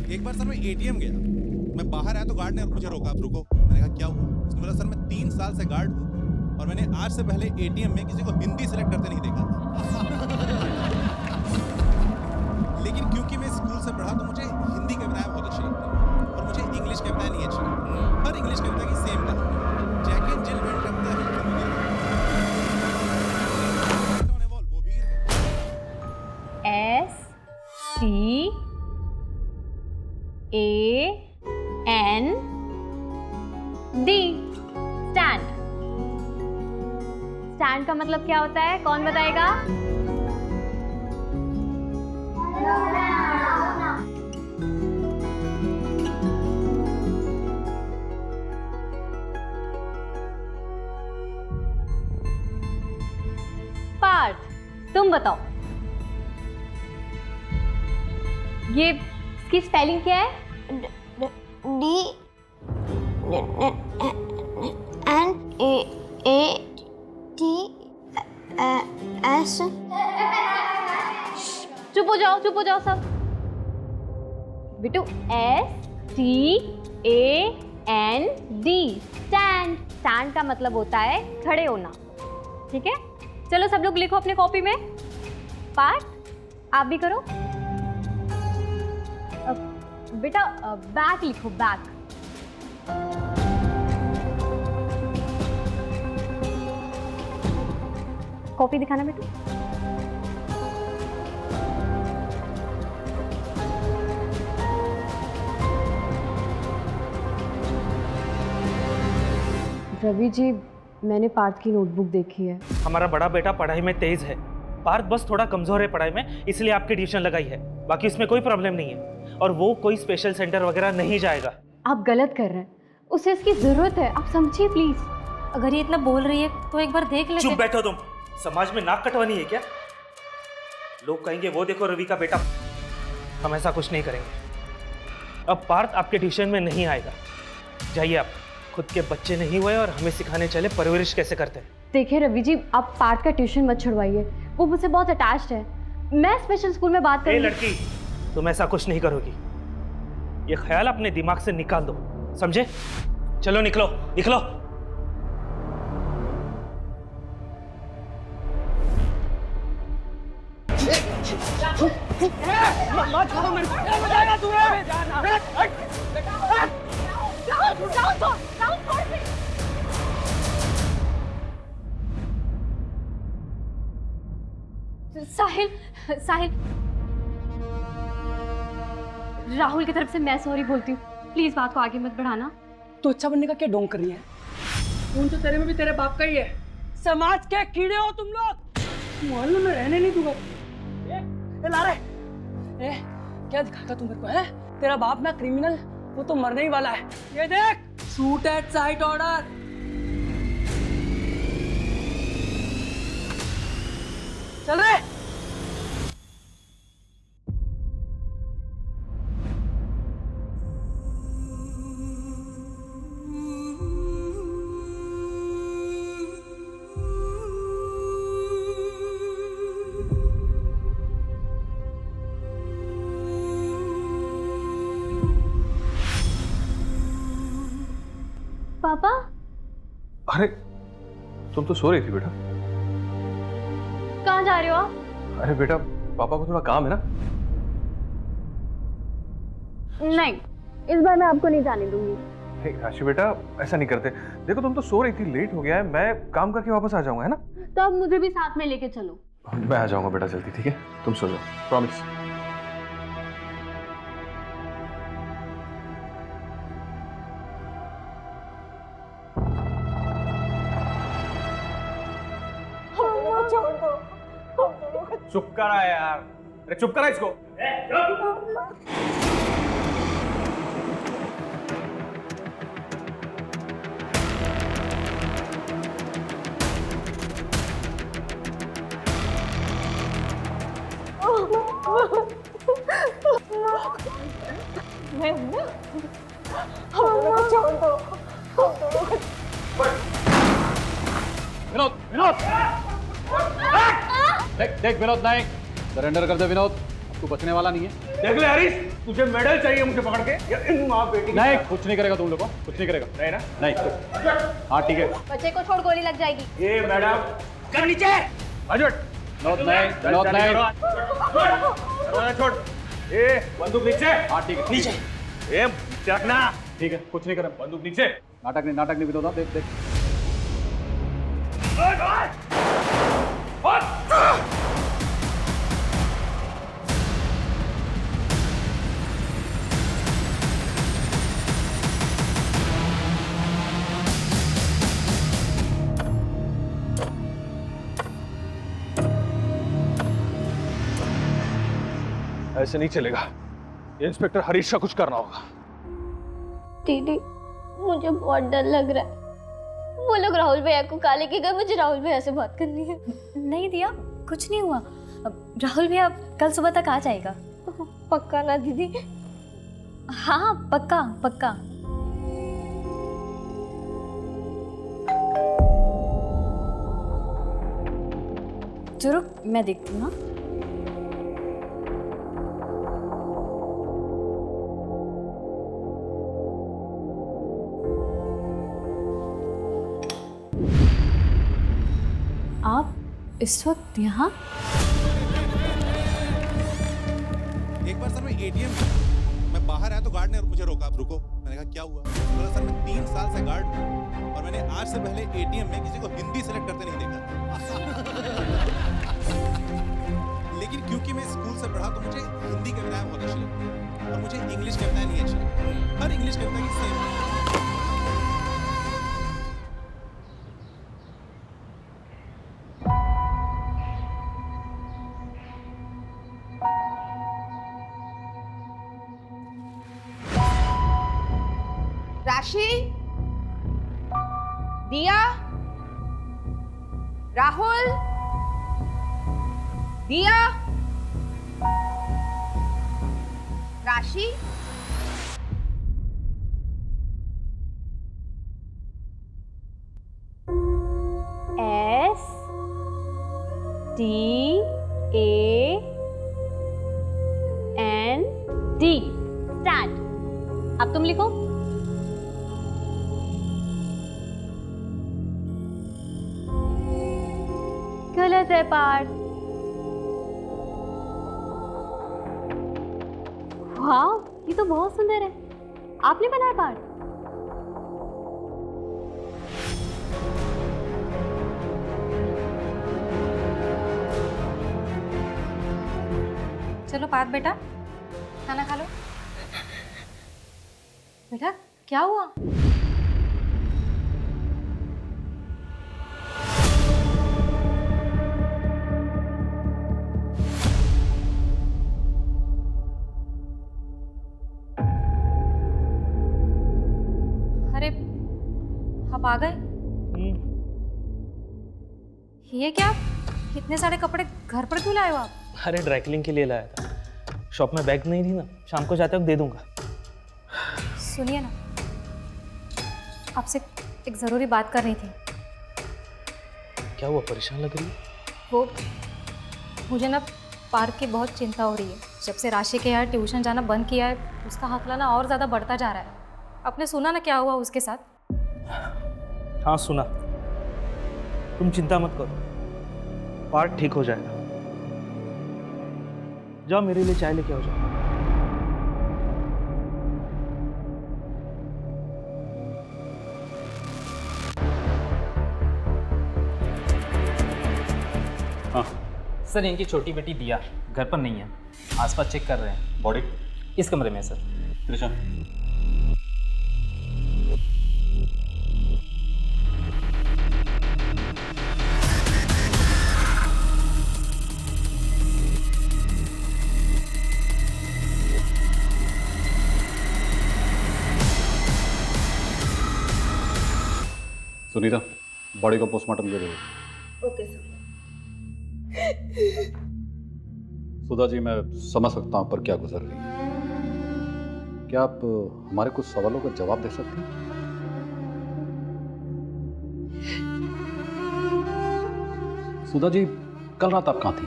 एक बार सर मैं एटीएम गया, मैं बाहर आया तो गार्ड ने मुझे रोका, आप रुको। मैंने कहा क्या हुआ? उसने बोला सर मैं 3 साल से गार्ड हूँ और मैंने आज से पहले एटीएम में किसी को हिंदी सिलेक्ट करते नहीं देखा था। लेकिन क्योंकि मैं स्कूल से पढ़ा तो मुझे हिंदी कविताएं बहुत अच्छी लगती हैं और मुझे इंग्लिश कविताएं नहीं अच्छी लगती। हर इंग्लिश कविता की सेम कहानी, Jack and Jill went up the hill to वो भी STAND। स्टैंड। स्टैंड का मतलब क्या होता है? कौन बताएगा? पार्थ, तुम बताओ, ये इसकी स्पेलिंग क्या है? DNATS। चुप हो जाओ सब। बिटू STAND। स्टैंड। स्टैंड का मतलब होता है खड़े होना। ठीक है, चलो सब लोग लिखो अपने कॉपी में। पार्थ, आप भी करो। बेटा बैक लिखो, बैक। कॉपी दिखाना बेटू। रवि जी, मैंने पार्थ की नोटबुक देखी है। हमारा बड़ा बेटा पढ़ाई में तेज है, पार्थ बस थोड़ा कमजोर है पढ़ाई में, इसलिए आपकी ट्यूशन लगाई है। बाकी इसमें कोई प्रॉब्लम नहीं है और वो कोई स्पेशल सेंटर वगैरह नहीं जाएगा। आप गलत कर रहे हैं, उसे इसकी जरूरत है, आप समझिए प्लीज। अगर ये इतना बोल रही है तो एक बार देख लेते। चुप बैठो तुम, समाज में नाक कटवानी है क्या? लोग कहेंगे वो देखो रवि का बेटा। हम ऐसा कुछ नहीं करेंगे। अब पार्थ आपके ट्यूशन में नहीं आएगा, जाइए आप। खुद के बच्चे नहीं हुए और हमें सिखाने चले परवरिश कैसे करते हैं। देखिए रवि जी, आप पार्थ का ट्यूशन मत छुड़वाइए, वो मुझसे बहुत अटैच्ड है। मैं स्पेशल स्कूल में बात करूंगी। लड़की, तुम ऐसा कुछ नहीं करोगी, ये ख्याल अपने दिमाग से निकाल दो, समझे? चलो निकलो निकलो। साहिल, साहिल, राहुल की तरफ से मैं सॉरी बोलती हूँ, प्लीज बात को आगे मत बढ़ाना। तो अच्छा बनने का क्या ढोंग कर रही है? खून तो तेरे में भी तेरे बाप का ही है। समाज के कीड़े हो तुम लोग, मोहल्ले में रहने नहीं दूंगा। ए लारे, क्या दिखाएगा तू मेरे को? है तेरा बाप ना क्रिमिनल, वो तो मरने ही वाला है। ये देख, शूट एट साइट ऑर्डर। चल रहे। पापा, अरे तुम तो सो रही थी बेटा। कहाँ जा रहे हो आप? अरे बेटा, पापा को थोड़ा काम है ना। नहीं, इस बार मैं आपको नहीं जाने दूंगी। हे राशि बेटा, ऐसा नहीं करते। देखो तुम तो सो रही थी, लेट हो गया है, मैं काम करके वापस आ जाऊंगा, है ना? तो अब मुझे भी साथ में लेके चलो। मैं आ जाऊंगा बेटा जल्दी, ठीक है? तुम सो जाओ, प्रॉमिस। चुप करा यार, अरे चुप करा इसको। विनोद, विनोद, देख विनोद नायक, सरेंडर कर दे विनोद, तू बचने वाला नहीं है। देख ले हरीश, तुझे मेडल चाहिए मुझे पकड़ के या इन माँ बेटी की नहीं, कुछ नहीं करेगा तुम लोग को, कुछ नहीं करेगा। नहीं ना? नहीं। हाँ ठीक है। बच्चे को छोड़, गोली लग जाएगी। ये मैडम कर नीचे अजट नौत नहीं, नौत नहीं। दरवाजा छोड़। ए बंदूक नीचे। हाँ ठीक है। नीचे ए रखना। ठीक है, कुछ नहीं करेगा। बंदूक नीचे। नाटक नहीं विनोदा, देख देख। ऐसे नहीं चलेगा, इंस्पेक्टर हरीश का कुछ करना होगा। दीदी, मुझे बहुत डर लग रहा है। वो लोग राहुल भैया को काले के गए, मुझे राहुल भैया से बात करनी है। नहीं दिया, कुछ नहीं हुआ। राहुल भैया कल सुबह तक आ जाएगा। पक्का ना दीदी? हाँ पक्का पक्का। चलो मैं देखती हूँ। आप इस वक्त यहाँ? एक बार सर मैं एटीएम मैं बाहर आया तो गार्ड ने मुझे रोका। आप रुको। मैंने कहा क्या हुआ? बोला सर मैं 3 साल से गार्ड हूँ और मैंने आज से पहले एटीएम में किसी को हिंदी सेलेक्ट करते नहीं देखा। लेकिन क्योंकि मैं स्कूल से पढ़ा तो मुझे हिंदी कविताएं बहुत अच्छी लगती और मुझे इंग्लिश कविताएं नहीं अच्छी लगती। हर इंग्लिश कविता की सेम। राशि, दिया, राहुल, दिया, राशि, STAND। स्टैंड। अब तुम लिखो। गलत है पार्थ। वाह, ये तो बहुत सुंदर है। आपने बनाया पार्थ? चलो पार्थ बेटा, खाना खा लो। बेटा क्या हुआ? अरे आप आ गए? ये क्या, इतने सारे कपड़े घर पर क्यों लाए हो आप? अरे ड्राई क्लीनिंग के लिए लाया था। शॉप में बैग नहीं थी ना, शाम को जाते वक्त दे दूंगा। सुनिए ना, आपसे एक ज़रूरी बात करनी थी। क्या हुआ, परेशान लग रही है? वो मुझे ना पार्क की बहुत चिंता हो रही है। जब से राशि के यहाँ ट्यूशन जाना बंद किया है, उसका हौसला ना और ज़्यादा बढ़ता जा रहा है। आपने सुना ना क्या हुआ उसके साथ? हाँ सुना। तुम चिंता मत करो, पार्क ठीक हो जाएगा। जाओ मेरे लिए चाय लेके आओ। जाओ। हाँ सर, इनकी छोटी बेटी दिया घर पर नहीं है, आसपास चेक कर रहे हैं। बॉडी इस कमरे में है सर। कृष्ण, सुनीता, बॉडी को पोस्टमार्टम के लिए। Okay sir. सुधा जी, मैं समझ सकता हूं पर क्या गुजर रही है। क्या आप हमारे कुछ सवालों का जवाब दे सकती हैं? सुधा जी, कल रात आप कहाँ थी?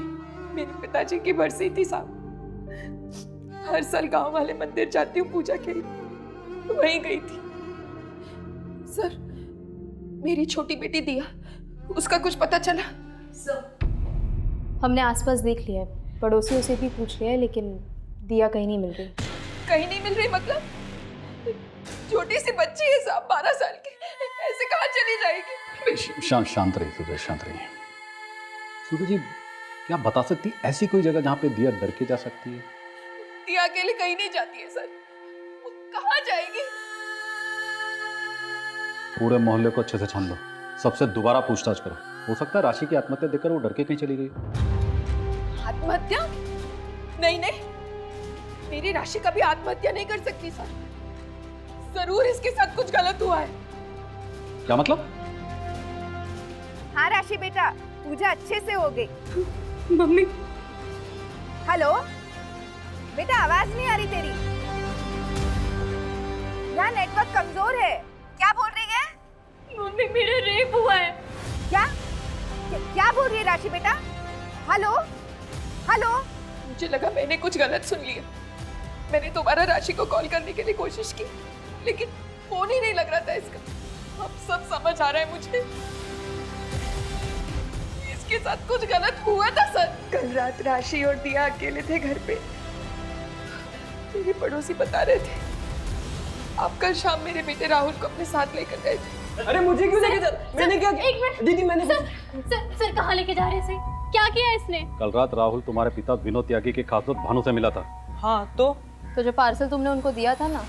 मेरे पिताजी की बरसी थी साहब। हर साल गांव वाले मंदिर जाती हूँ पूजा के लिए, वहीं गई थी। सर, मेरी छोटी बेटी दिया, उसका कुछ पता चला? सर, हमने आसपास देख लिया है, पड़ोसियों से भी पूछ लिया है, लेकिन दिया कहीं नहीं मिल रही। कहीं नहीं मिल रही मतलब? छोटी सी बच्ची है साहब, 12 साल की, ऐसे कहाँ चली जाएगी? शांत रहिए सुधा, शांत रहिए। सुधा जी, क्या आप बता सकती ऐसी कोई जगह जहाँ पे दिया डर के जा सकती है? दिया अकेले कहीं नहीं जाती है सर, वो कहाँ जाएगी? पूरे मोहल्ले को अच्छे से छान लो, सबसे दोबारा पूछताछ करो। हो सकता है राशि की आत्महत्या देखकर वो डर के कहीं चली गई। आत्महत्या? नहीं नहीं, मेरी राशि कभी आत्महत्या नहीं कर सकती सर। जरूर इसके साथ कुछ गलत हुआ है। क्या मतलब? हाँ राशि बेटा, पूजा अच्छे से हो गई। मम्मी। हेलो बेटा, आवाज नहीं आ रही तेरी। यहाँ नेटवर्क कमजोर है। क्या बोल रही है? मम्मी, मेरा रेप हुआ है। क्या बोल रही है राशि बेटा? Hello hello. मुझे लगा मैंने कुछ गलत सुन लिया। मैंने दोबारा राशि को कॉल करने के लिए कोशिश की, लेकिन फोन ही नहीं लग रहा था इसका। अब सब समझ आ रहा है मुझे, इसके साथ कुछ गलत हुआ था सर। कल रात राशि और दिया अकेले थे घर पे। मेरे पड़ोसी बता रहे थे आप कल शाम मेरे बेटे राहुल को अपने साथ लेकर गए थे। अरे मुझे क्यों लेके जा? मैंने क्या किया? एक मिनट दीदी, मैंने सर कहाँ लेके जा रहे थे? क्या किया इसने? कल रात राहुल तुम्हारे पिता विनोद त्यागी के खास दोस्त भानु से मिला था। हाँ तो जो पार्सल तुमने उनको दिया था ना,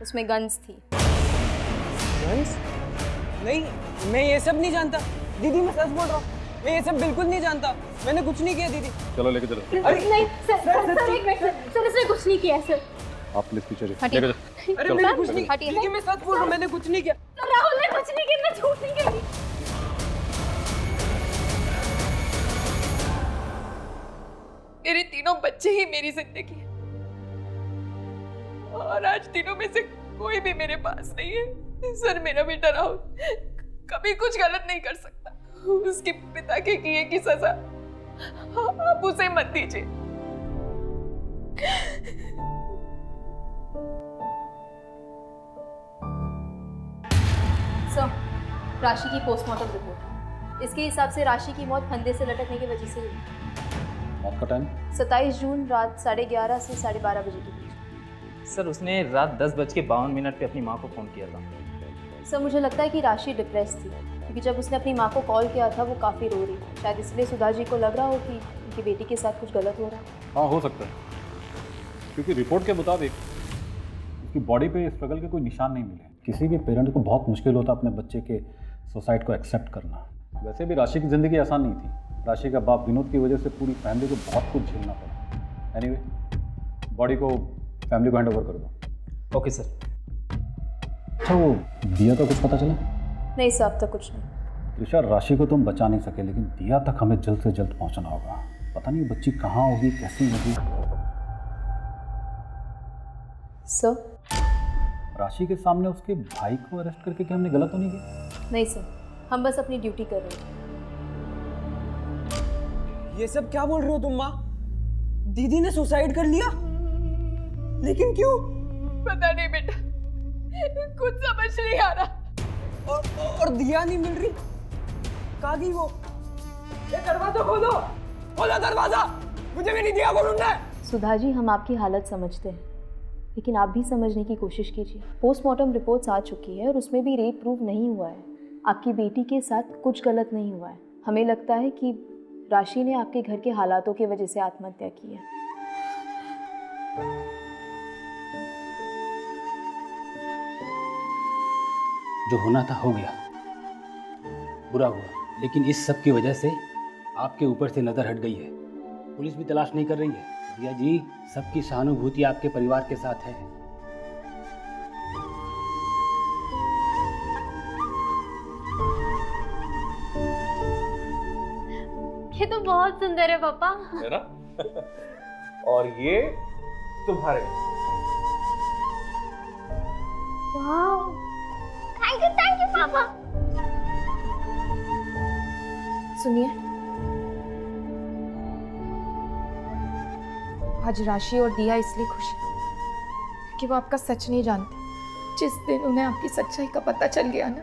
उसमें गन्स थी। गन्स? नहीं, मैं ये सब नहीं जानता दीदी, मैं सच बोल रहा हूँ। मैं ये सब बिल्कुल नहीं जानता, मैंने कुछ नहीं किया दीदी। चलो लेके चलो। अरे नहीं सर एक मिनट सर, इसने कुछ नहीं किया सर। आप प्लीज पीछे हटिए। लेके चलो। अरे चलो। मैंने कुछ नहीं हटिए। दीदी, मैं सच बोल रहा हूँ, मैंने कुछ नहीं किया। राहुल ने कुछ नहीं किया, मैं झूठ नहीं कह रही। मेरे तीनों बच्चे ही मेरी जिंदगी है, और आज तीनों में से कोई भी मेरे पास नहीं है। सर, मेरा बेटा राहुल कभी कुछ गलत नहीं कर सकता। उसके पिता के किए की सजा आप उसे मत दीजिए। सर, राशि की पोस्टमार्टम रिपोर्ट। इसके हिसाब से राशि की मौत फंदे से लटकने की वजह से हुई। मौत का टाइम? 27 जून रात 11:30 से 12:30 बजे के बीच। सर उसने रात 10:52 पे अपनी माँ को फ़ोन किया था। सर, मुझे लगता है कि राशि डिप्रेस थी, क्योंकि जब उसने अपनी माँ को कॉल किया था वो काफ़ी रो रही थी। शायद इसलिए सुधा जी को लग रहा हो कि उनकी बेटी के साथ कुछ गलत हो रहा है। हाँ हो सकता है, क्योंकि रिपोर्ट के मुताबिक उसकी बॉडी पे स्ट्रगल के कोई निशान नहीं मिले। किसी भी पेरेंट को बहुत मुश्किल होता अपने बच्चे के सुसाइड को एक्सेप्ट करना। वैसे भी राशि की ज़िंदगी आसान नहीं थी। राशि का बाप विनोद की वजह से पूरी फैमिली को बहुत कुछ झेलना पड़ा। एनीवे, बॉडी को फैमिली को हैंड ओवर कर दो। Okay sir. अच्छा, वो दिया का कुछ पता चला? नहीं सर, अब तक कुछ नहीं। त्रिशा, राशि को तुम बचा नहीं सके, लेकिन दिया तक हमें जल्द से जल्द पहुंचना होगा। पता नहीं बच्ची कहाँ होगी, कैसी होगी। सर? राशि के सामने उसके भाई को अरेस्ट करके क्या हमने गलत तो नहीं किया? नहीं सर, हम बस अपनी ड्यूटी कर रहे हैं। ये सब क्या बोल रहे हो तुम माँ? दीदी ने सुसाइड कर लिया? लेकिन क्यों? पता नहीं बेटा, कुछ समझ नहीं आ रहा। और दिया नहीं मिल रही, कहाँ गई वो? ये दरवाजा खोलो, खोलो दरवाजा, मुझे मेरी दिया को ढूंढना है। सुधा जी, हम आपकी हालत समझते हैं, लेकिन आप भी समझने की कोशिश कीजिए। पोस्टमार्टम रिपोर्ट्स आ चुकी है और उसमें भी रेप प्रूव नहीं हुआ है। आपकी बेटी के साथ कुछ गलत नहीं हुआ है। हमें लगता है कि राशि ने आपके घर के हालातों की वजह से आत्महत्या की है। जो होना था हो गया, बुरा हुआ, लेकिन इस सब की वजह से आपके ऊपर से नज़र हट गई है। पुलिस भी तलाश नहीं कर रही है। दिया जी, सबकी सहानुभूति आपके परिवार के साथ है। ये तो बहुत सुंदर है पापा। है ना? और ये तुम्हारे। वाह, थैंक यू पापा। सुनिए, आज राशि और दिया इसलिए खुश है कि वो आपका सच नहीं जानते। जिस दिन उन्हें आपकी सच्चाई का पता चल गया ना,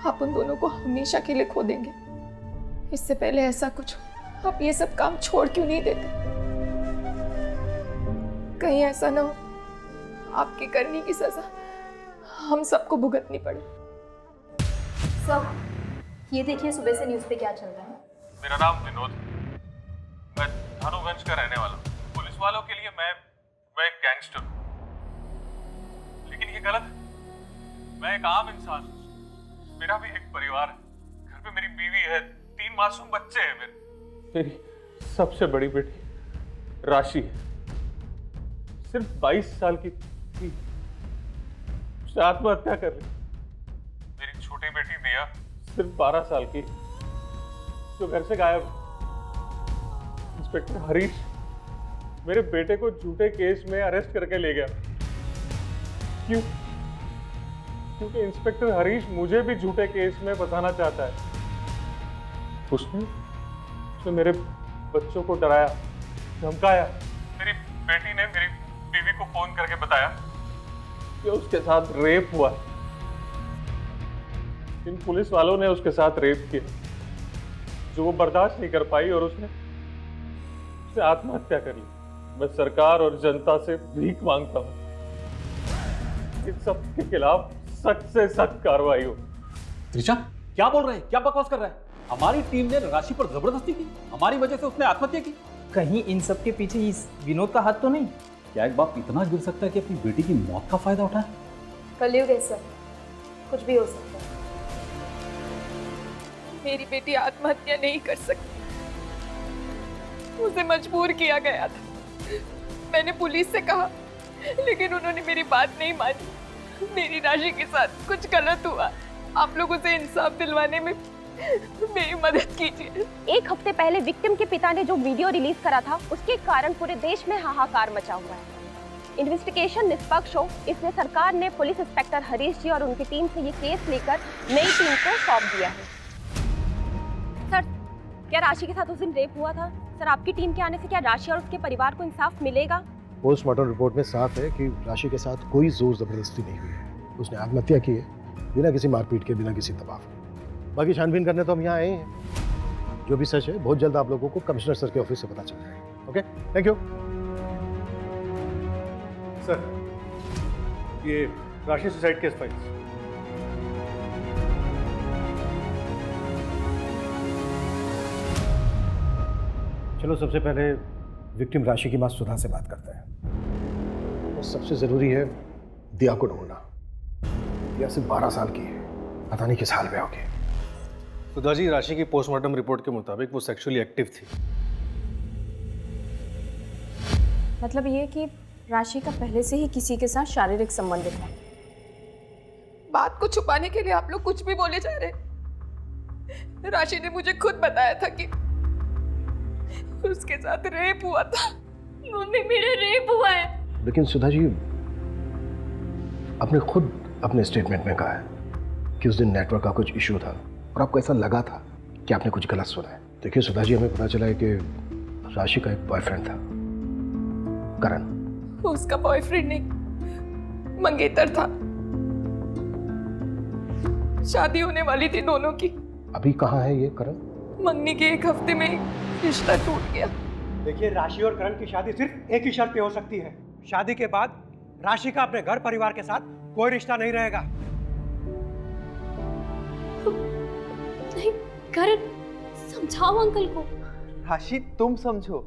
आप उन दोनों को हमेशा के लिए खो देंगे। इससे पहले ऐसा कुछ हो, आप ये सब काम छोड़ क्यों नहीं देते? कहीं ऐसा ना हो आपकी करनी की सजा हम सबको भुगतनी पड़े। सब ये देखिए सुबह से न्यूज़ पे क्या चल रहा है। मेरा नाम विनोद है। मैं धानुगंज का रहने वाला हूँ। पुलिस वालों के लिए मैं एक गैंगस्टर हूँ, लेकिन ये गलत है। मैं एक आम इंसान हूँ। मेरा भी एक परिवार है। घर पे मेरी बीवी है, 3 मासूम बच्चे हैं मेरी सबसे बड़ी बेटी राशि है, सिर्फ 22 साल की थी, उसने आत्महत्या कर ली। मेरी छोटी बेटी दिया सिर्फ 12 साल की, जो घर से गायब। इंस्पेक्टर हरीश मेरे बेटे को झूठे केस में अरेस्ट करके ले गया। क्यों? क्योंकि इंस्पेक्टर हरीश मुझे भी झूठे केस में फंसाना चाहता है। उसने मेरे बच्चों को डराया, धमकाया। मेरी बेटी ने मेरी बीवी को फोन करके बताया कि उसके साथ रेप हुआ। इन पुलिस वालों ने उसके साथ रेप किया, जो वो बर्दाश्त नहीं कर पाई और उसने आत्महत्या कर ली। मैं सरकार और जनता से भीख मांगता हूँ, इन सब के खिलाफ सख्त से सख्त कार्रवाई हो। त्रिशा, क्या बोल रहे हैं? क्या बकवास कर रहा है? हमारी टीम ने राशि पर जबरदस्ती की, हमारी वजह से उसने आत्महत्या की। कहीं इन सब के पीछे इस विनोद का हाथ तो नहीं? क्या एक बाप इतना गिर सकता है कि अपनी बेटी की मौत का फायदा उठाए? कलयुग है सर, कुछ भी हो सकता है। मेरी बेटी आत्महत्या नहीं कर सकती, उसे मजबूर किया गया था। मैंने पुलिस से कहा, लेकिन उन्होंने मेरी बात नहीं मानी। मेरी राशि के साथ कुछ गलत हुआ, आप लोग उसे इंसाफ दिलवाने में मेरी मदद कीजिए। 1 हफ्ते पहले विक्टिम के पिता ने जो वीडियो रिलीज करा था, उसके कारण पूरे देश में हाहाकार मचा हुआ है। इन्वेस्टिगेशन निष्पक्ष हो, इसलिए सरकार ने पुलिस इंस्पेक्टर हरीश जी और उनकी टीम से ये केस लेकर नई टीम को सौंप दिया है। सर, क्या राशि के साथ उस दिन रेप हुआ था? सर, आपकी टीम के आने से क्या राशि और उसके परिवार को इंसाफ मिलेगा? पोस्टमार्टम रिपोर्ट में साफ है कि राशि के साथ कोई जोर जबरदस्ती नहीं हुई है। उसने आत्महत्या की है, बिना किसी मारपीट के, बिना किसी दबाव के। बाकी छानबीन करने तो हम यहाँ आए हैं। जो भी सच है बहुत जल्द आप लोगों को कमिश्नर सर के ऑफिस से पता चल जाएगा। Okay, thank you sir. ये राशि सुसाइड केस फाइल्स। चलो सबसे पहले विक्टिम राशि की मां सुधा से बात करते हैं। और सबसे ज़रूरी है दिया को ढूंढना। दिया सिर्फ 12 साल की है, पता नहीं किस हाल में होगी। सुधा जी, राशि की पोस्टमार्टम रिपोर्ट के मुताबिक वो सेक्सुअली एक्टिव थी। मतलब ये कि राशि का पहले से ही किसी के साथ शारीरिक संबंध था। बात को छुपाने के लिए आप लोग कुछ भी बोले जा रहे। राशि ने मुझे खुद बताया था कि उसके साथ रेप हुआ था। मम्मी, मेरा रेप हुआ है। लेकिन सुधा जी, आपने खुद अपने स्टेटमेंट में कहा है कि उस दिन नेटवर्क का कुछ इशू था और आपको ऐसा लगा था कि आपने कुछ गलत सुना है। देखिए सुधा जी, हमें पता चला है कि राशि का एक बॉयफ्रेंड था, करण। उसका बॉयफ्रेंड नहीं, मंगेतर था। शादी होने वाली थी दोनों की। अभी कहाँ है ये करण? मंगनी के 1 हफ्ते में रिश्ता टूट गया। देखिए, राशि और करण की शादी सिर्फ एक ही शर्त पे हो सकती है। शादी के बाद राशि का अपने घर परिवार के साथ कोई रिश्ता नहीं रहेगा। नहीं, करण, समझाओ अंकल को। राशि, तुम समझो,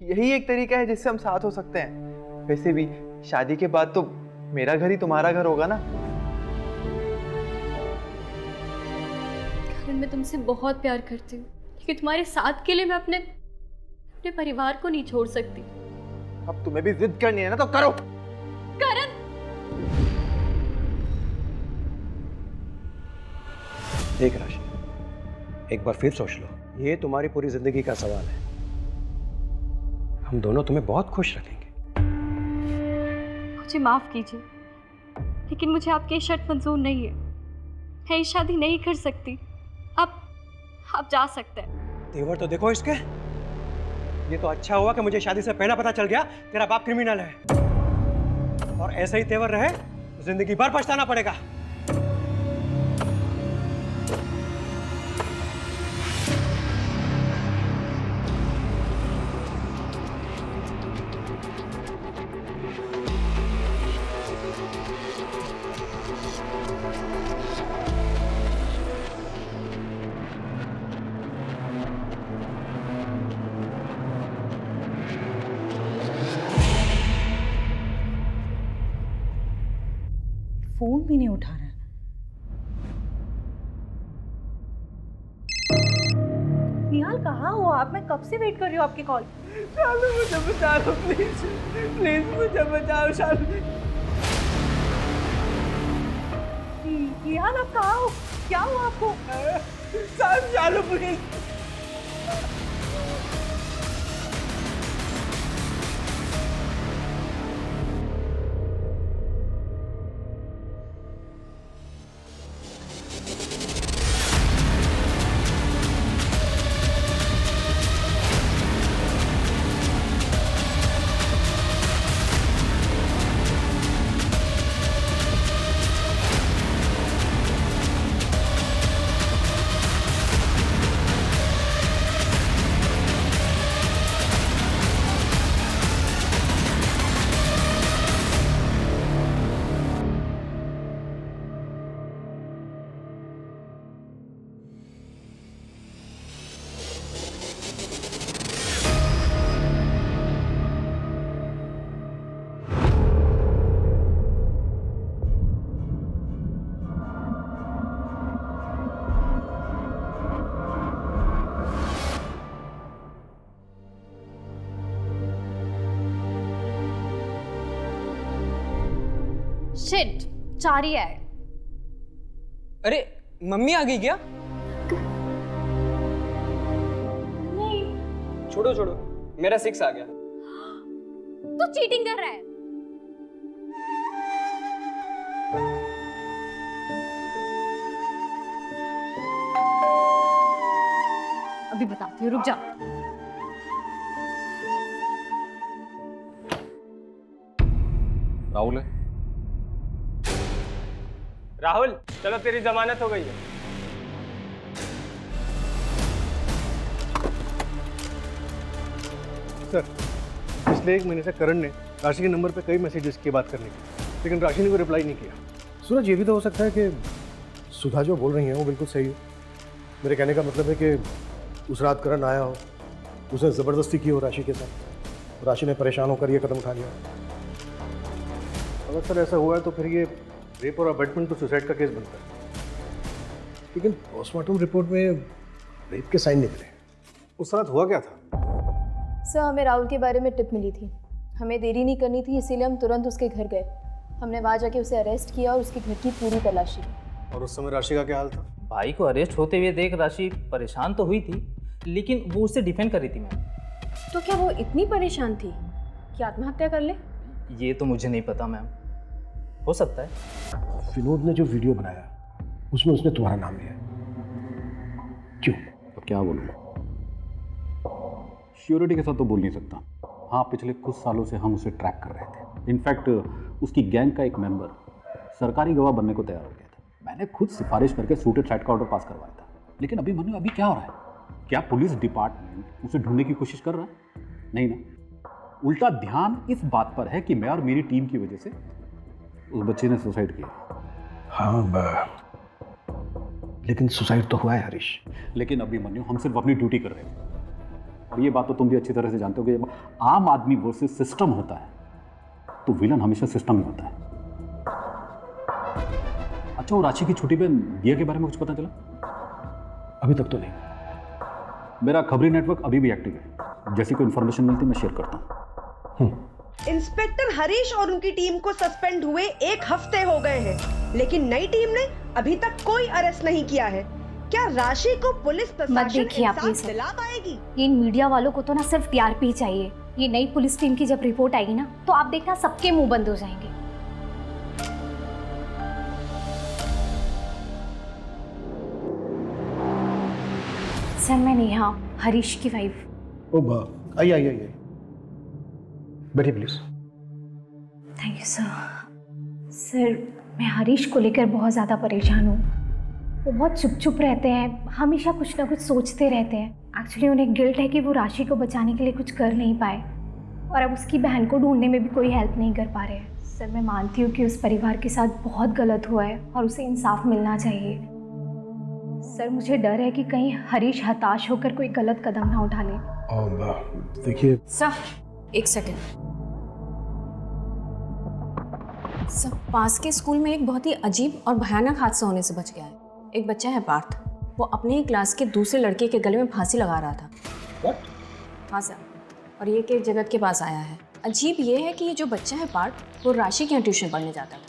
यही एक तरीका है जिससे हम साथ हो सकते हैं। वैसे भी शादी के बाद तो मेरा घर ही तुम्हारा घर होगा ना। करण, मैं तुमसे बहुत प्यार करती हूँ, लेकिन तुम्हारे साथ के लिए मैं अपने परिवार को नहीं छोड़ सकती। अब तुम्हें भी जिद करनी है ना, तो करो। करण, देख राशि, एक बार फिर सोच लो, ये तुम्हारी पूरी जिंदगी का सवाल है। हम दोनों तुम्हें बहुत खुश रखेंगे। मुझे माफ कीजिए, लेकिन मुझे आपकी ये शर्त मंजूर नहीं है। मैं ये शादी नहीं कर सकती। आप जा सकते हैं। तेवर तो देखो इसके। ये तो अच्छा हुआ कि मुझे शादी से पहले पता चल गया तेरा बाप क्रिमिनल है, और ऐसे ही तेवर रहे तो जिंदगी भर पछताना पड़ेगा। फोन भी नहीं उठा रहा है। निहाल कहाँ हो आप? मैं कब से वेट कर रही हूँ आपकी कॉल। शालू मुझे बचा लो प्लीज, प्लीज मुझे बचाओ शालू। निहाल आप कहाँ हो? क्या हुआ आपको? शालू प्लीज। शिट, चारी है। अरे मम्मी आ गई क्या? नहीं। छोड़ो छोड़ो, मेरा 6 आ गया। तू चीटिंग कर रहा है। अभी बताती हूँ, रुक जा। राहुल है। राहुल चलो तेरी जमानत हो गई है। सर, पिछले 1 महीने से करण ने राशि के नंबर पे कई मैसेजेस किए बात करने की, लेकिन राशि ने कोई रिप्लाई नहीं किया। सूरज, ये भी तो हो सकता है कि सुधा जो बोल रही है वो बिल्कुल सही है। मेरे कहने का मतलब है कि उस रात करण आया हो, उसने ज़बरदस्ती की हो राशि के साथ, राशि ने परेशान होकर ये कदम उठा लिया। अगर सर ऐसा हुआ है तो फिर ये रेप और अबैटमेंट टू सुसाइड का केस बनता है, लेकिन पोस्टमार्टम रिपोर्ट में रेप के साइन निकले। उस रात हुआ क्या था? सर, हमें राहुल के बारे में टिप मिली थी, हमें देरी नहीं करनी थी, इसीलिए हम तुरंत उसके घर गए। हमने वहाँ जाके उसे अरेस्ट किया और उसके घर की पूरी तलाशी ली। और उस समय राशि का क्या हाल था? भाई को अरेस्ट होते हुए देख राशि परेशान तो हुई थी, लेकिन वो उससे डिफेंड कर रही थी मैम। तो क्या वो इतनी परेशान थी कि आत्महत्या कर ले? ये तो मुझे नहीं पता मैम, हो सकता है। विनोद ने जो वीडियो बनाया उसमें उसने तुम्हारा नाम लिया, क्यों? तो क्या बोलूँ, श्योरिटी के साथ तो बोल नहीं सकता। हाँ, पिछले कुछ सालों से हम उसे ट्रैक कर रहे थे। इनफैक्ट उसकी गैंग का एक मेंबर सरकारी गवाह बनने को तैयार हो गया था। मैंने खुद सिफारिश करके सूटेड साइड का ऑर्डर पास करवाया था। लेकिन अभी मनु, अभी क्या हो रहा है? क्या पुलिस डिपार्टमेंट उसे ढूंढने की कोशिश कर रहा है? नहीं ना, उल्टा ध्यान इस बात पर है कि मैं और मेरी टीम की वजह से उस बच्चे ने सुसाइड किया। हाँ, लेकिन सुसाइड तो हुआ है हरीश। लेकिन अभी मनु, हम सिर्फ अपनी ड्यूटी कर रहे हैं। और ये बात तो तुम भी अच्छी तरह से जानते हो कि जब आम आदमी वर्सेस सिस्टम होता है तो विलन हमेशा सिस्टम ही होता है। अच्छा, वो राशि की छोटी बहन दिया के बारे में कुछ पता चला? अभी तक तो नहीं। मेरा खबरी नेटवर्क अभी भी एक्टिव है, जैसी कोई इन्फॉर्मेशन मिलती है मैं शेयर करता हूँ। इंस्पेक्टर हरीश और उनकी टीम को सस्पेंड हुए 1 हफ्ते हो गए हैं, लेकिन नई टीम ने अभी तक कोई अरेस्ट नहीं किया है। क्या राशि को पुलिस प्रशासन इंसाफ दिला पाएगी? इन मीडिया वालों को तो ना सिर्फ टीआरपी चाहिए। ये नई पुलिस टीम की जब रिपोर्ट आएगी ना, तो आप देखना सबके मुंह बंद हो जाएंगे। सर, मैं नेहा, हरीश की वाइफ। ओ आइए आइए आइए, बैठिए please. Thank you sir. Sir, मैं हरीश को लेकर बहुत ज़्यादा परेशान हूँ। वो बहुत चुप चुप रहते हैं, हमेशा कुछ ना कुछ सोचते रहते हैं। एक्चुअली उन्हें गिल्ट है कि वो राशि को बचाने के लिए कुछ कर नहीं पाए और अब उसकी बहन को ढूंढने में भी कोई हेल्प नहीं कर पा रहे हैं। सर, मैं मानती हूँ कि उस परिवार के साथ बहुत गलत हुआ है और उसे इंसाफ मिलना चाहिए। सर, मुझे डर है कि कहीं हरीश हताश होकर कोई गलत कदम ना उठा ले। देखिए सर, एक सेकेंड। सर, पास के स्कूल में एक बहुत ही अजीब और भयानक हादसा होने से बच गया है। एक बच्चा है पार्थ, वो अपने ही क्लास के दूसरे लड़के के गले में फांसी लगा रहा था। What? हाँ सर, और ये कि जगत के पास आया है। अजीब ये है कि ये जो बच्चा है पार्थ, वो राशि के यहाँ ट्यूशन पढ़ने जाता था।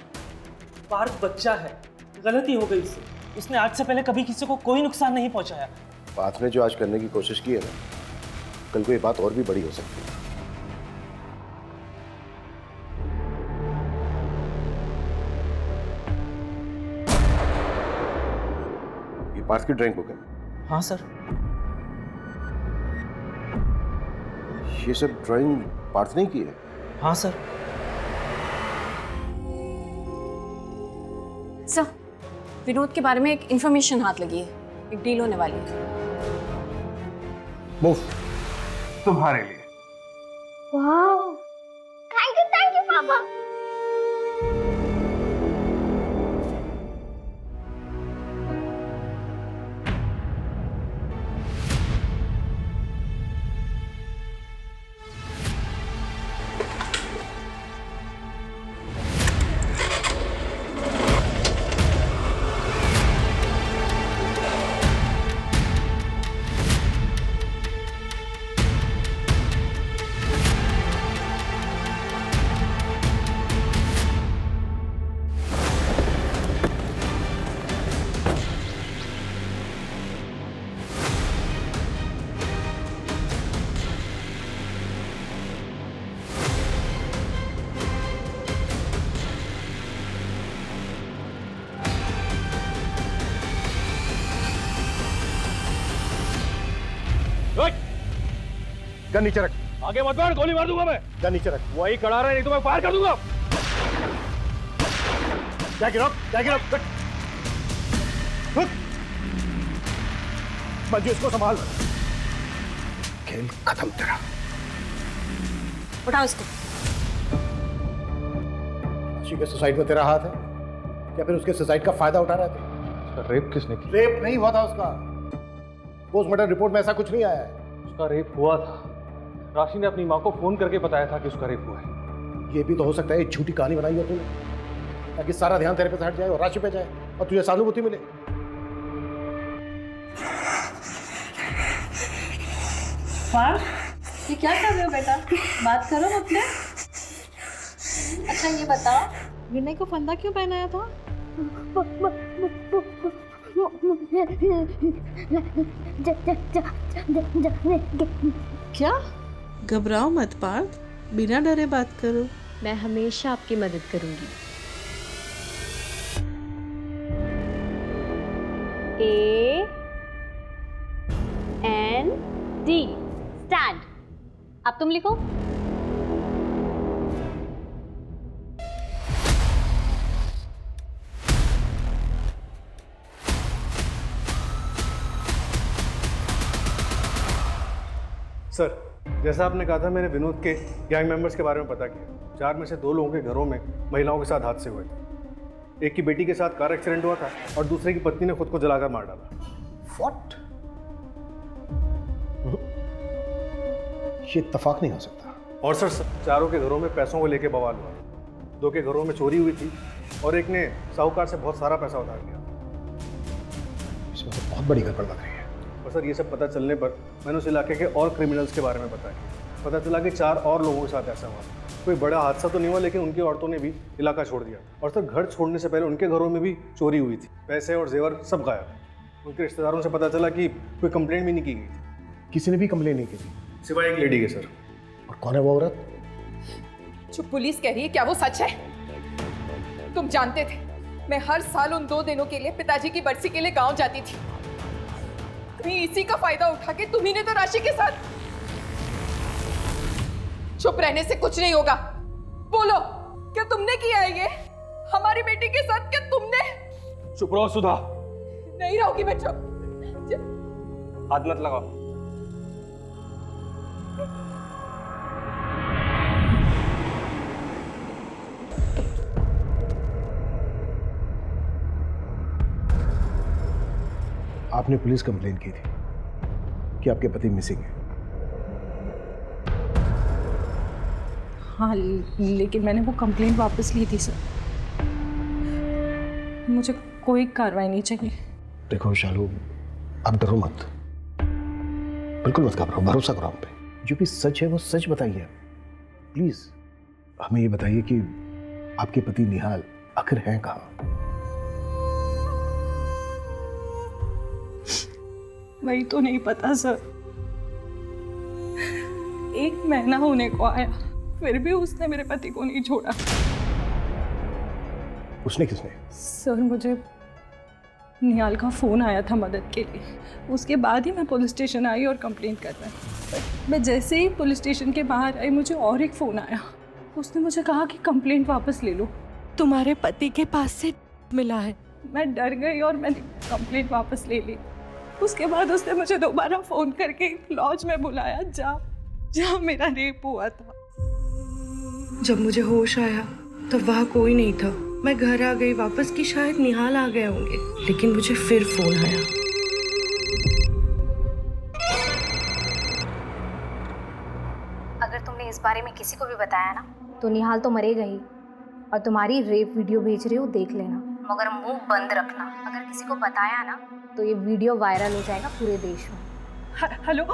पार्थ बच्चा है, गलती हो गई इससे। उसने आज से पहले कभी किसी को कोई नुकसान नहीं पहुंचाया। पार्थ ने जो आज करने की कोशिश की है ना, कल को ये बात और भी बड़ी हो सकती है। ये पार्थ की ड्राइंग बुक है? हाँ सर। ये सब ड्राइंग पार्थ ने की है? हाँ सर। सर, विनोद के बारे में एक इंफॉर्मेशन हाथ लगी है, एक डील होने वाली है। मूव। तुम्हारे लिए। वाह, थैंक यू पापा। गन नीचे रख। आगे मत बढ़, गोली मार दूंगा मैं। गन नीचे रख। वही खड़ा रहे, नहीं तो मैं फायर कर दूंगा। मंजू, इसको संभाल। खेल खत्म तेरा। उठाओ इसको। राशि के सुसाइड में तेरा हाथ है क्या? फिर उसके सुसाइड का फायदा उठा रहे थे? उसका रेप किसने किया? रेप नहीं हुआ था उसका। पोस्टमार्टम रिपोर्ट में ऐसा कुछ नहीं आया है। उसका रेप हुआ था। राशि ने अपनी माँ को फोन करके बताया था कि उसका रेप हुआ है। ये भी तो हो सकता है एक झूठी कहानी बनाई हो तूने, ताकि सारा ध्यान तेरे पे से हट जाए और राशि पे जाए और तुझे सहानुभूति मिले। पार्थ, ये क्या कर रहे हो बेटा? बात करो अपने। अच्छा ये बताओ, विनय को फंदा क्यों पहनाया था? क्या? घबराओ मत पार्थ, बिना डरे बात करो। मैं हमेशा आपकी मदद करूंगी। AND stand. अब तुम लिखो। सर, जैसा आपने कहा था, मैंने विनोद के गैंग मेंबर्स के बारे में पता किया। 4 में से 2 लोगों के घरों में महिलाओं के साथ हादसे हुए थे। एक की बेटी के साथ कार एक्सीडेंट हुआ था और दूसरे की पत्नी ने खुद को जलाकर मार डाला। What? ये इत्तेफाक नहीं हो सकता। और सर, चारों के घरों में पैसों को लेके बवाल हुआ। 2 के घरों में चोरी हुई थी और एक ने साहूकार से बहुत सारा पैसा उधार लिया। इसमें तो बहुत बड़ी गड़बड़ लग रही है। और सर, ये सब पता चलने पर मैंने उस इलाके के और क्रिमिनल्स के बारे में बताया। पता चला कि 4 और लोगों के साथ ऐसा हुआ। कोई बड़ा हादसा तो नहीं हुआ, लेकिन उनकी औरतों ने भी इलाका छोड़ दिया। और सर, घर छोड़ने से पहले उनके घरों में भी चोरी हुई थी। पैसे और जेवर सब गायब। उनके रिश्तेदारों से पता चला कि कोई कंप्लेंट भी नहीं की गई थी। किसी ने भी कंप्लेंट नहीं की थी सिवाय एक लेडी के सर। और कौन है वो औरत? जो पुलिस कह रही है, क्या वो सच है? तुम जानते थे मैं हर साल उन 2 दिनों के लिए पिताजी की बरसी के लिए गांव जाती थी। कहीं इसी का फायदा उठा के तुम्ही ने तो राशि के साथ। चुप रहने से कुछ नहीं होगा। बोलो, क्या तुमने किया है ये? हमारी बेटी के साथ क्या तुमने? चुप रहो सुधा। नहीं रहोगी मैं चुप। हाथ मत लगाओ। आपने पुलिस कंप्लेन की थी कि आपके पति मिसिंग है। हाँ, लेकिन मैंने वो कंप्लेंट वापस ली थी सर। मुझे कोई कार्रवाई नहीं चाहिए। देखो शालू, आप डरो मत, बिल्कुल मत घबराओ, भरोसा करो हम पे। जो भी सच है वो सच बताइए प्लीज। हमें ये बताइए कि आपके पति निहाल आखिर हैं कहाँ? वही तो नहीं पता सर। 1 महीना होने को आया, फिर भी उसने मेरे पति को नहीं छोड़ा। उसने किसने? सर, मुझे निहाल का फ़ोन आया था मदद के लिए। उसके बाद ही मैं पुलिस स्टेशन आई और कंप्लेंट करवाई। मैं जैसे ही पुलिस स्टेशन के बाहर आई, मुझे और एक फ़ोन आया। उसने मुझे कहा कि कंप्लेंट वापस ले लो, तुम्हारे पति के पास से मिला है। मैं डर गई और मैंने कंप्लेंट वापस ले ली। उसके बाद उसने मुझे दोबारा फ़ोन करके लॉज में बुलाया, जहाँ मेरा रेप हुआ था। जब मुझे होश आया तब वहाँ कोई नहीं था। मैं घर आ गई वापस कि शायद निहाल आ गए होंगे, लेकिन मुझे फिर फोन आया। अगर तुमने इस बारे में किसी को भी बताया ना, तो निहाल तो मरेगा ही, और तुम्हारी रेप वीडियो भेज रही हो देख लेना, मगर मुंह बंद रखना। अगर किसी को बताया ना तो ये वीडियो वायरल हो जाएगा पूरे देश में। हेलो,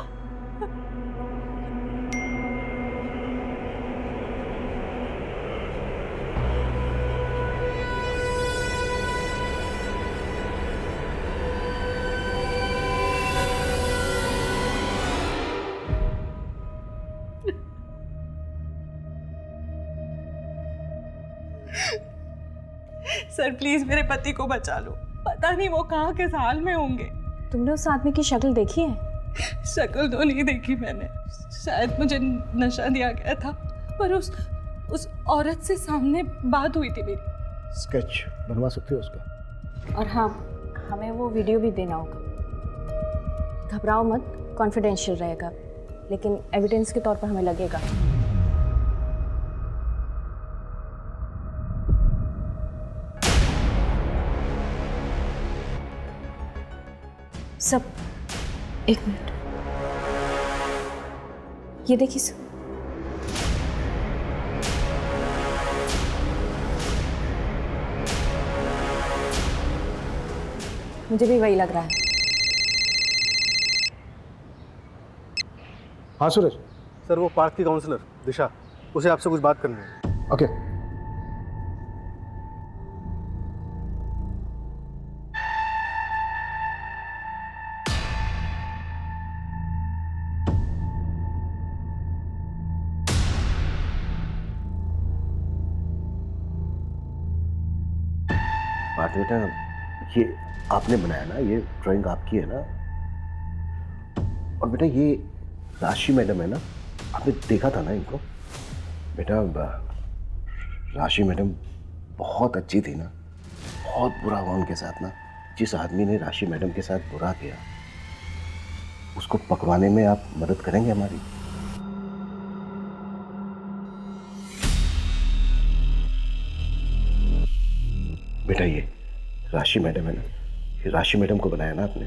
सर प्लीज मेरे पति को बचा लो। पता नहीं वो कहाँ किस हाल में होंगे। तुमने उस आदमी की शक्ल देखी है? शक्ल तो नहीं देखी मैंने, शायद मुझे नशा दिया गया था, पर उस औरत से सामने बात हुई थी मेरी। स्केच बनवा सकते हो उसका? और हाँ, हमें वो वीडियो भी देना होगा। घबराओ मत, कॉन्फिडेंशियल रहेगा, लेकिन एविडेंस के तौर पर हमें लगेगा। सब, एक मिनट, ये देखिए सब। मुझे भी वही लग रहा है। हाँ सूरज। सर, वो पार्क की काउंसलर दिशा, उसे आपसे कुछ बात करनी है। ओके। बात बेटा, ये आपने बनाया ना, ये ड्राइंग आपकी है ना? और बेटा ये राशि मैडम है ना, आपने देखा था ना इनको? बेटा राशि मैडम बहुत अच्छी थी ना, बहुत बुरा हुआ उनके साथ ना। जिस आदमी ने राशि मैडम के साथ बुरा किया, उसको पकड़वाने में आप मदद करेंगे हमारी? बेटा ये राशि मैडम है ना, ये राशि मैडम को बनाया ना आपने?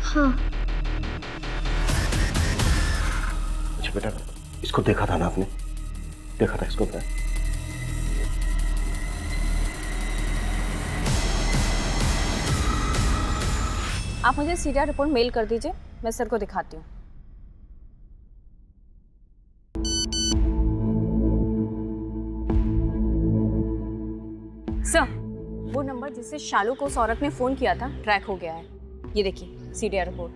हाँ। अच्छा बेटा, इसको देखा था ना आपने? देखा था इसको? आप मुझे सीरिया रिपोर्ट मेल कर दीजिए, मैं सर को दिखाती हूँ। सर, वो नंबर जिससे शालू को उस औरत ने फोन किया था ट्रैक हो गया है। ये देखिए सीरिया रिपोर्ट।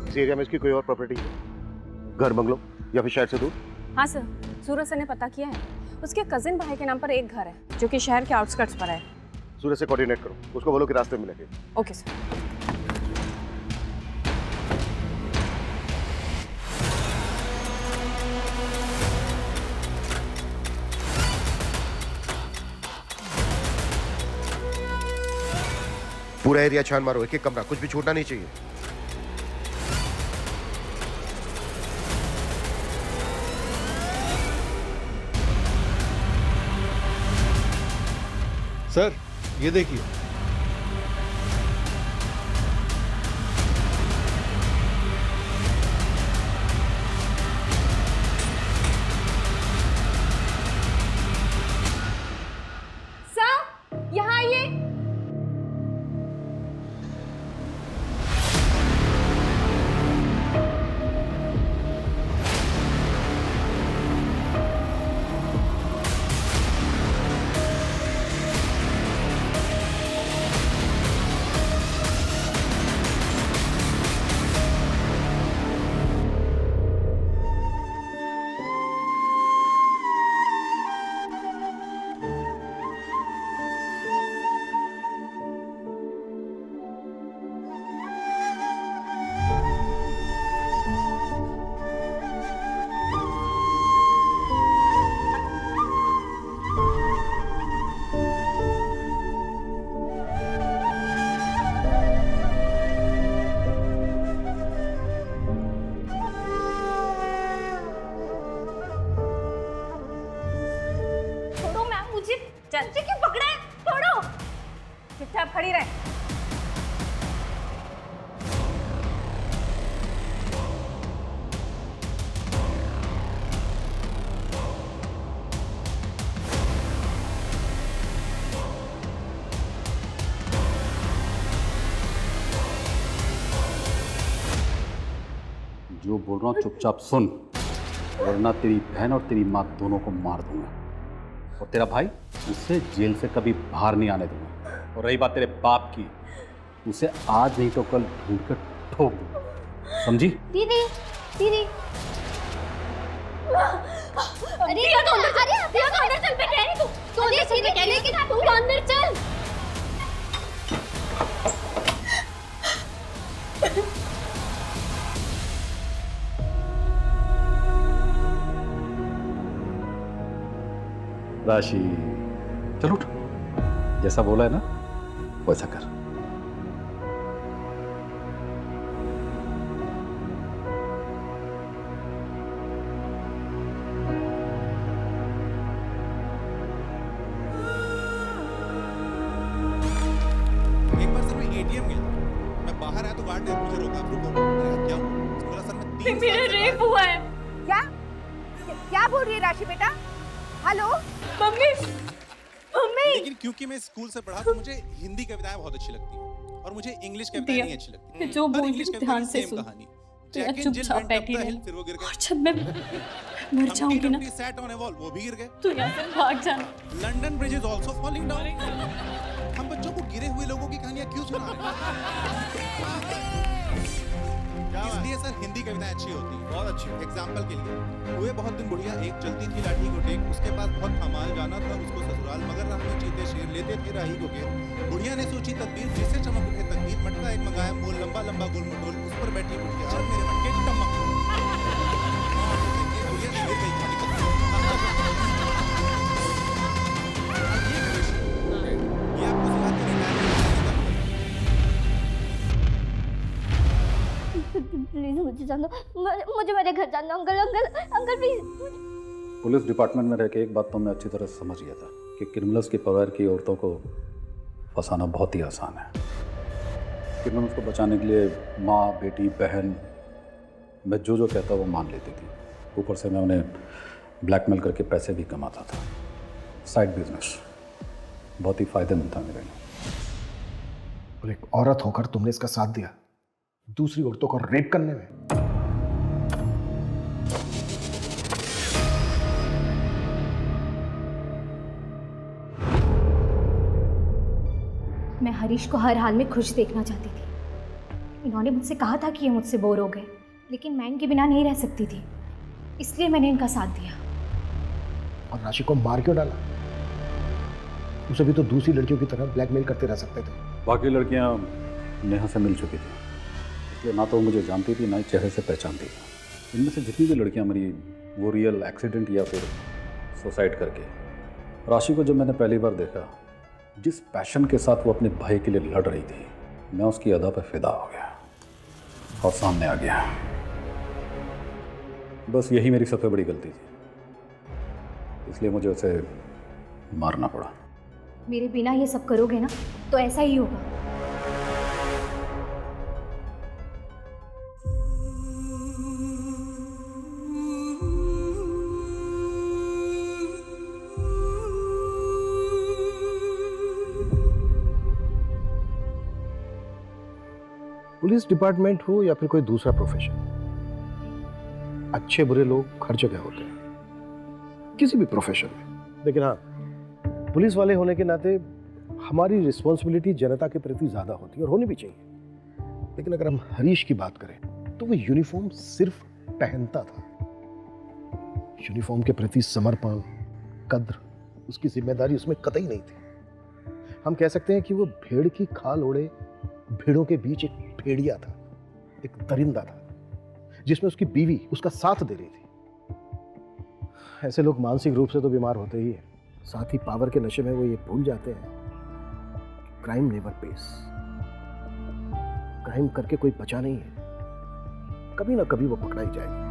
इस एरिया में इसकी कोई और प्रॉपर्टी है? घर, बंगलो या फिर शहर से दूर? हाँ सर, सूरज सर ने पता किया है। उसके कजिन भाई के नाम पर एक घर है जो कि शहर के आउटस्कर्ट्स पर है। सूर्य से कोऑर्डिनेट करो, उसको बोलो कि रास्ते में मिलेंगे। Okay sir. पूरा एरिया छान मारो, एक एक कमरा, कुछ भी छूटना नहीं चाहिए। सर ये देखिए, सर यहाँ आइए। चाचा क्यों पकड़ा है? छोड़ो। चुपचाप खड़ी रहे। जो बोल रहा हूँ चुपचाप सुन, वरना तेरी बहन और तेरी माँ दोनों को मार दूंगा, और तेरा भाई उसे जेल से कभी बाहर नहीं आने दूंगा। और रही बात तेरे बाप की, उसे आज नहीं तो कल ढूंढ कर ठोक दूंगा, समझी? दीदी दीदी अरे ये तो अंदर चल, ये तो अंदर चल, मैं कह रही हूँ तू अंदर चल, मैं कह रही हूँ कि तू अंदर चल। राशि चल उठ, जैसा बोला है ना वैसा कर। एक बार सर मैं एटीएम गया, मैं बाहर आया तो गार्ड ने मुझे रोका, रुको। मैंने कहा क्या हुआ? बोला सर मैं 3 मेरा रेप हुआ है। क्या क्या बोल रही है राशि बेटा? Hello mummy, mummy. लेकिन क्योंकि मैं स्कूल से पढ़ा तो मुझे हिंदी कविताएं बहुत अच्छी लगती हैं और मुझे इंग्लिश कविताएं नहीं अच्छी लगती। जो बोल इंग्लिश रही ध्यान से सुन। चुपचाप बैठी रहे, और जब मैं मर जाऊंगी ना वो भी गिर गए। तो यहाँ से भाग जाना। London bridge is also falling down. हम बच्चों को गिरे हुए लोगों की कहानियां क्यों सुना रहे हैं? इसलिए सर हिंदी कविताएं अच्छी होती हैं, बहुत अच्छी। एग्जाम्पल के लिए हुए बहुत दिन बुढ़िया, एक चलती थी लाठी को टेक, उसके पास बहुत कमाल जाना था उसको ससुराल, मगर राह में चीते शेर लेते थे राही को घेर। बुढ़िया ने सोची तदबीर, जिससे चमक उठे तकदीर, मटका एक मंगाया मोल, लंबा लंबा गोल मटोल, उस पर बैठी बुढ़िया, चल मेरे मटके टमक। बुढ़िया ने गिर गई खाली कदम। ये आपको सिखाते नहीं प्लीज मुझे जान दो, मुझे मेरे घर जान दो। Uncle uncle uncle please. Police department में रह के एक बात तो मैं अच्छी तरह समझ गया था कि क्रिमिनल्स के परिवार की औरतों को फंसाना बहुत ही आसान है। क्रिमिनल्स को बचाने के लिए माँ, बेटी, बहन, मैं जो कहता वो मान लेती थी। ऊपर से मैं उन्हें ब्लैकमेल करके पैसे भी कमाता था। साइड बिजनेस बहुत ही फायदेमंद था मेरे लिए। और एक औरत होकर तुमने इसका साथ दिया दूसरी औरतों को रेप करने में। मैं हरीश को हर हाल में खुश देखना चाहती थी। इन्होंने मुझसे कहा था कि ये मुझसे बोर हो गए, लेकिन मैं इनके बिना नहीं रह सकती थी, इसलिए मैंने इनका साथ दिया। और राशि को मार क्यों डाला? उसे भी तो दूसरी लड़कियों की तरह ब्लैकमेल करते रह सकते थे। बाकी लड़कियां नेहा से मिल चुकी थी, इसलिए ना तो वो मुझे जानती थी ना ही चेहरे से पहचानती थी। इनमें से जितनी भी लड़कियां मरी वो रियल एक्सीडेंट या फिर सुसाइड करके। राशि को जब मैंने पहली बार देखा, जिस पैशन के साथ वो अपने भाई के लिए लड़ रही थी, मैं उसकी अदा पर फिदा हो गया और सामने आ गया। बस यही मेरी सबसे बड़ी गलती थी, इसलिए मुझे उसे मारना पड़ा। मेरे बिना ये सब करोगे ना तो ऐसा ही होगा। पुलिस डिपार्टमेंट हो या फिर कोई दूसरा प्रोफेशन, अच्छे बुरे लोग हर जगह होते हैं, किसी भी प्रोफेशन में। लेकिन हाँ, पुलिस वाले होने के नाते हमारी रिस्पॉन्सिबिलिटी जनता के प्रति ज़्यादा होती है और होनी भी चाहिए। लेकिन अगर हम हरीश की बात करें तो वो यूनिफॉर्म सिर्फ पहनता था। यूनिफॉर्म के प्रति समर्पण, कद्र, उसकी जिम्मेदारी उसमें कतई नहीं थी। हम कह सकते हैं कि वो भेड़ की खाल ओढ़े भेड़ों के बीच एक भेड़िया था, एक दरिंदा था, जिसमें उसकी बीवी उसका साथ दे रही थी। ऐसे लोग मानसिक रूप से तो बीमार होते ही हैं, साथ ही पावर के नशे में वो ये भूल जाते हैं क्राइम नेवर पेस। क्राइम करके कोई बचा नहीं है, कभी ना कभी वो पकड़ा ही जाएगा।